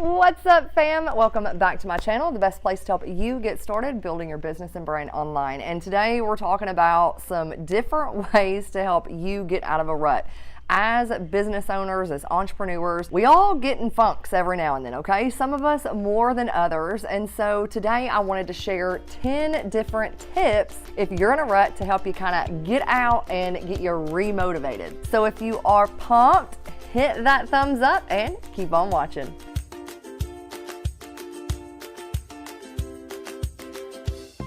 What's up, fam? Welcome back to my channel, the best place to help you get started building your business and brand online. And today we're talking about some different ways to help you get out of a rut. As business owners, as entrepreneurs, we all get in funks every now and then, okay? Some of us more than others. And so today I wanted to share 10 different tips if you're in a rut to help you kind of get out and get you remotivated. So if you are pumped, hit that thumbs up and keep on watching.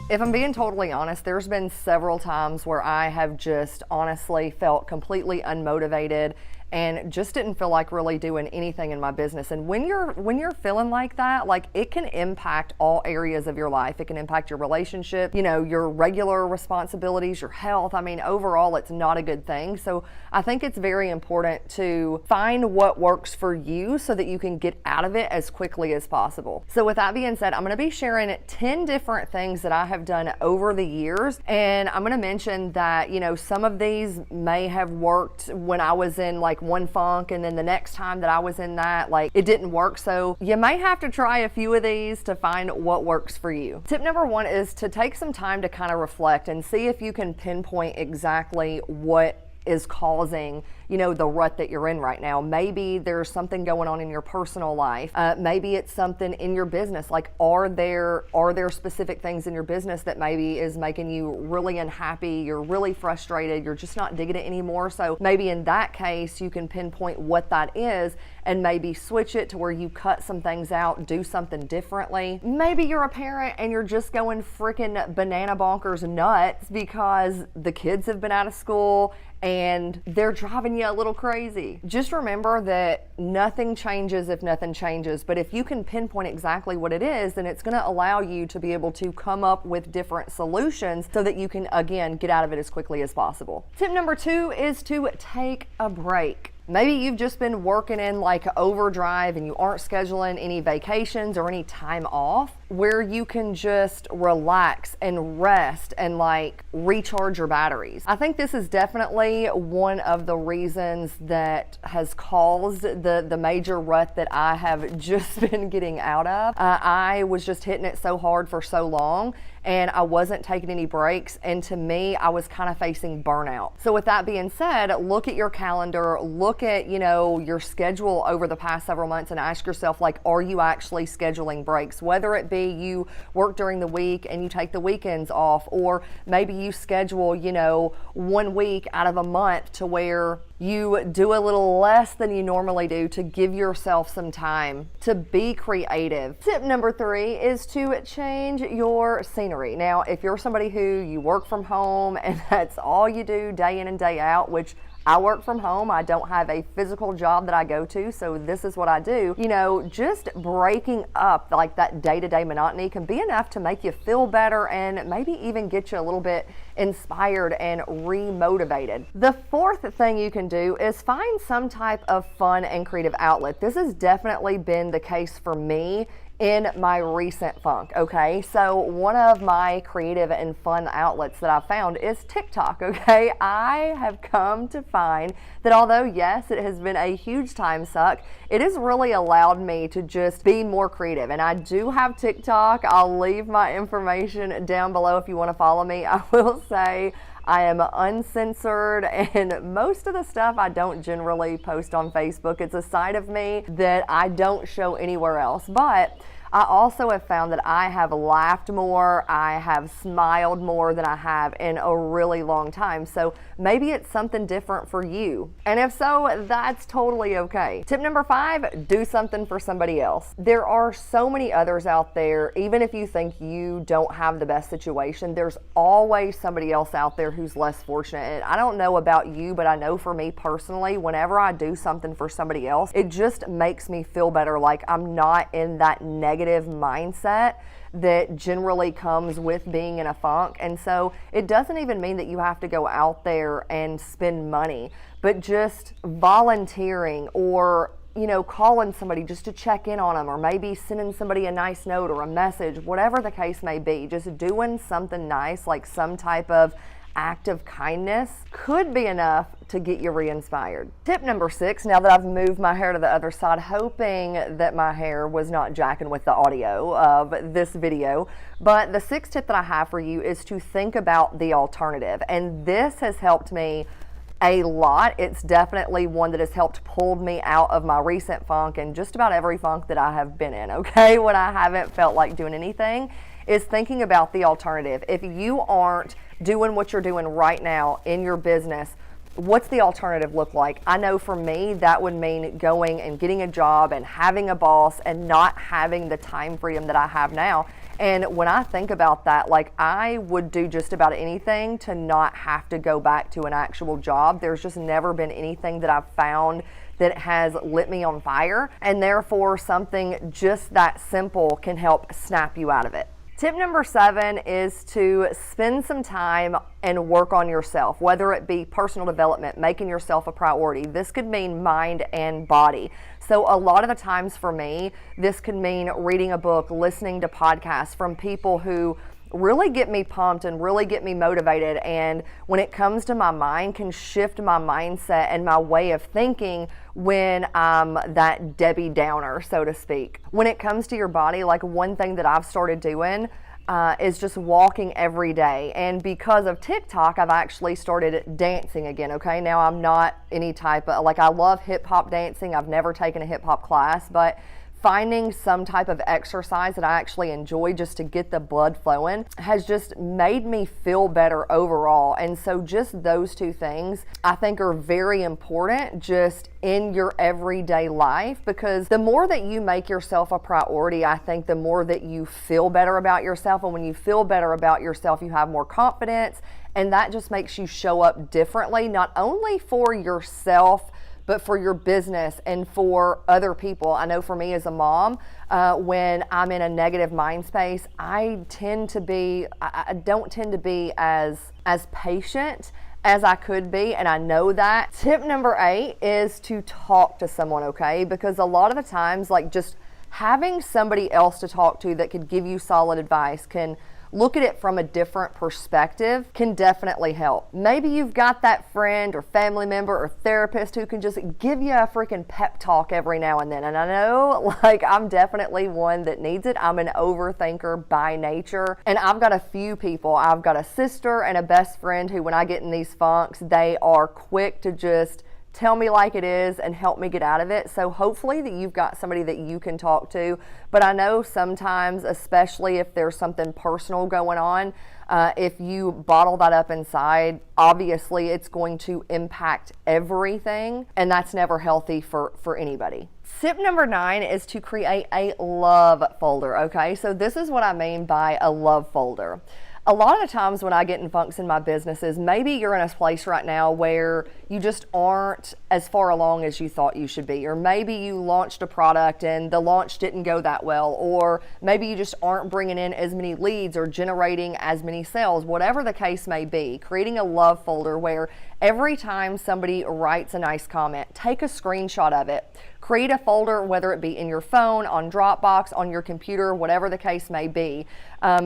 If I'm being totally honest, there's been several times where I have just honestly felt completely unmotivated and just didn't feel like really doing anything in my business. And when you're feeling like that, like, it can impact all areas of your life. It can impact your relationship, you know, your regular responsibilities, your health. I mean, overall, it's not a good thing. So I think it's very important to find what works for you so that you can get out of it as quickly as possible. So with that being said, I'm going to be sharing 10 different things that I have done over the years. And I'm going to mention that, you know, some of these may have worked when I was in like one funk, and then the next time that I was in that, like, it didn't work. So you may have to try a few of these to find what works for you. Tip number one is to take some time to kind of reflect and see if you can pinpoint exactly what is causing, you know, the rut that you're in right now. Maybe there's something going on in your personal life. Maybe it's something in your business. Like, are there specific things in your business that maybe is making you really unhappy? You're really frustrated. You're just not digging it anymore. So maybe in that case, you can pinpoint what that is and maybe switch it to where you cut some things out, do something differently. Maybe you're a parent and you're just going freaking banana bonkers nuts because the kids have been out of school and they're driving you a little crazy. Just remember that nothing changes if nothing changes, but if you can pinpoint exactly what it is, then it's gonna allow you to be able to come up with different solutions so that you can, again, get out of it as quickly as possible. Tip number two is to take a break. Maybe you've just been working in like overdrive and you aren't scheduling any vacations or any time off where you can just relax and rest and like recharge your batteries. I think this is definitely one of the reasons that has caused the major rut that I have just been getting out of. I was just hitting it so hard for so long and I wasn't taking any breaks, and to me, I was kind of facing burnout. So with that being said, look at your calendar, look at, you know, your schedule over the past several months and ask yourself, like, are you actually scheduling breaks? Whether it be you work during the week and you take the weekends off, or maybe you schedule, you know, 1 week out of a month to where you do a little less than you normally do to give yourself some time to be creative. Tip number three is to change your scenery. Now, if you're somebody who you work from home and that's all you do day in and day out, which I work from home, I don't have a physical job that I go to, so this is what I do. You know, just breaking up like that day-to-day monotony can be enough to make you feel better and maybe even get you a little bit inspired and remotivated. The fourth thing you can do is find some type of fun and creative outlet. This has definitely been the case for me in my recent funk, okay? So one of my creative and fun outlets that I've found is TikTok, okay? I have come to find that although, yes, it has been a huge time suck, it has really allowed me to just be more creative. And I do have TikTok. I'll leave my information down below if you want to follow me. I will say I am uncensored, and most of the stuff I don't generally post on Facebook. It's a side of me that I don't show anywhere else. But I also have found that I have laughed more, I have smiled more than I have in a really long time. So maybe it's something different for you. And if so, that's totally okay. Tip number 5, do something for somebody else. There are so many others out there. Even if you think you don't have the best situation, there's always somebody else out there who's less fortunate. And I don't know about you, but I know for me personally, whenever I do something for somebody else, it just makes me feel better. Like, I'm not in that negative mindset that generally comes with being in a funk. And so it doesn't even mean that you have to go out there and spend money, but just volunteering or, you know, calling somebody just to check in on them, or maybe sending somebody a nice note or a message, whatever the case may be, just doing something nice, like some type of act of kindness could be enough to get you re-inspired. Tip number 6, now that I've moved my hair to the other side, hoping that my hair was not jacking with the audio of this video, but the 6th tip that I have for you is to think about the alternative. And this has helped me a lot. It's definitely one that has helped pull me out of my recent funk and just about every funk that I have been in, okay? When I haven't felt like doing anything, is thinking about the alternative. If you aren't doing what you're doing right now in your business, what's the alternative look like? I know for me, that would mean going and getting a job and having a boss and not having the time freedom that I have now. And when I think about that, like, I would do just about anything to not have to go back to an actual job. There's just never been anything that I've found that has lit me on fire, and therefore something just that simple can help snap you out of it. Tip number 7 is to spend some time and work on yourself, whether it be personal development, making yourself a priority. This could mean mind and body. So a lot of the times for me, this could mean reading a book, listening to podcasts from people who really get me pumped and really get me motivated, and when it comes to my mind, can shift my mindset and my way of thinking when I'm that Debbie Downer, so to speak. When it comes to your body, like, one thing that I've started doing is just walking every day. And because of TikTok, I've actually started dancing again, okay? Now, I'm not any type of, like, I love hip hop dancing. I've never taken a hip hop class, but finding some type of exercise that I actually enjoy just to get the blood flowing has just made me feel better overall. And so just those two things I think are very important just in your everyday life, because the more that you make yourself a priority, I think the more that you feel better about yourself. And when you feel better about yourself, you have more confidence, and that just makes you show up differently, not only for yourself, but for your business and for other people. I know for me as a mom, when I'm in a negative mind space, I don't tend to be as patient as I could be, and I know that. Tip number 8 is to talk to someone, okay? Because a lot of the times, like, just having somebody else to talk to that could give you solid advice, can look at it from a different perspective, can definitely help. Maybe you've got that friend or family member or therapist who can just give you a freaking pep talk every now and then. And I know, like, I'm definitely one that needs it. I'm an overthinker by nature. And I've got a few people. I've got a sister and a best friend who, when I get in these funks, they are quick to just tell me like it is and help me get out of it. So hopefully that you've got somebody that you can talk to. But I know sometimes, especially if there's something personal going on, if you bottle that up inside, obviously it's going to impact everything, and that's never healthy for anybody. Tip number 9 is to create a love folder, okay? So this is what I mean by a love folder. A lot of the times when I get in funks in my businesses, maybe you're in a place right now where you just aren't as far along as you thought you should be, or maybe you launched a product and the launch didn't go that well, or maybe you just aren't bringing in as many leads or generating as many sales. Whatever the case may be, creating a love folder where every time somebody writes a nice comment, take a screenshot of it. Create a folder, whether it be in your phone, on Dropbox, on your computer, whatever the case may be.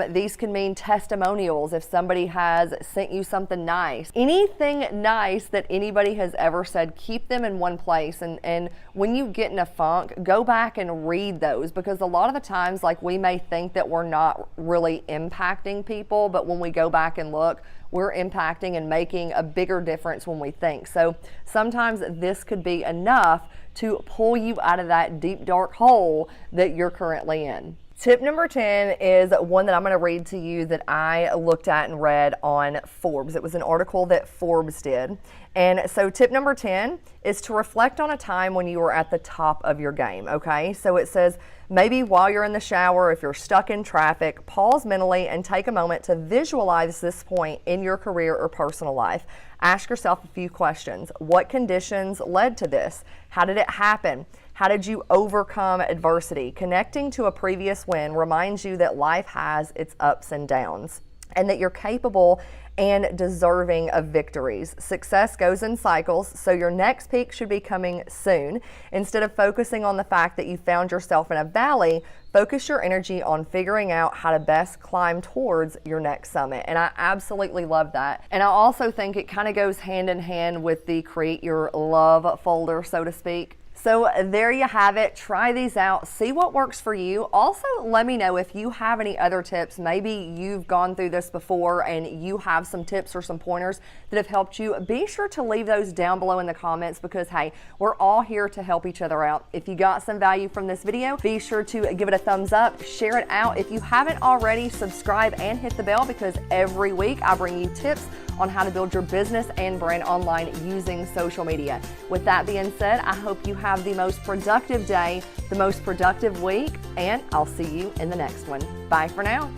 These can mean testimonials if somebody has sent you something nice. Anything nice that anybody has ever said, keep them in one place. And when you get in a funk, go back and read those, because a lot of the times, like, we may think that we're not really impacting people, but when we go back and look, we're impacting and making a bigger difference when we think. So sometimes this could be enough to pull you out of that deep, dark hole that you're currently in. Tip number 10 is one that I'm going to read to you that I looked at and read on Forbes. It was an article that Forbes did. And so tip number 10 is to reflect on a time when you were at the top of your game, okay? So it says, maybe while you're in the shower, if you're stuck in traffic, pause mentally and take a moment to visualize this point in your career or personal life. Ask yourself a few questions. What conditions led to this? How did it happen? How did you overcome adversity? Connecting to a previous win reminds you that life has its ups and downs. and that you're capable and deserving of victories. Success goes in cycles, so your next peak should be coming soon. Instead of focusing on the fact that you found yourself in a valley, focus your energy on figuring out how to best climb towards your next summit. And I absolutely love that. And I also think it kind of goes hand in hand with the create your love folder, so to speak. So there you have it. Try these out. See what works for you. Also, let me know if you have any other tips. Maybe you've gone through this before and you have some tips or some pointers that have helped you. Be sure to leave those down below in the comments because, hey, we're all here to help each other out. If you got some value from this video, be sure to give it a thumbs up, share it out. If you haven't already, subscribe and hit the bell because every week I bring you tips on how to build your business and brand online using social media. With that being said, I hope you have the most productive day, the most productive week, and I'll see you in the next one. Bye for now.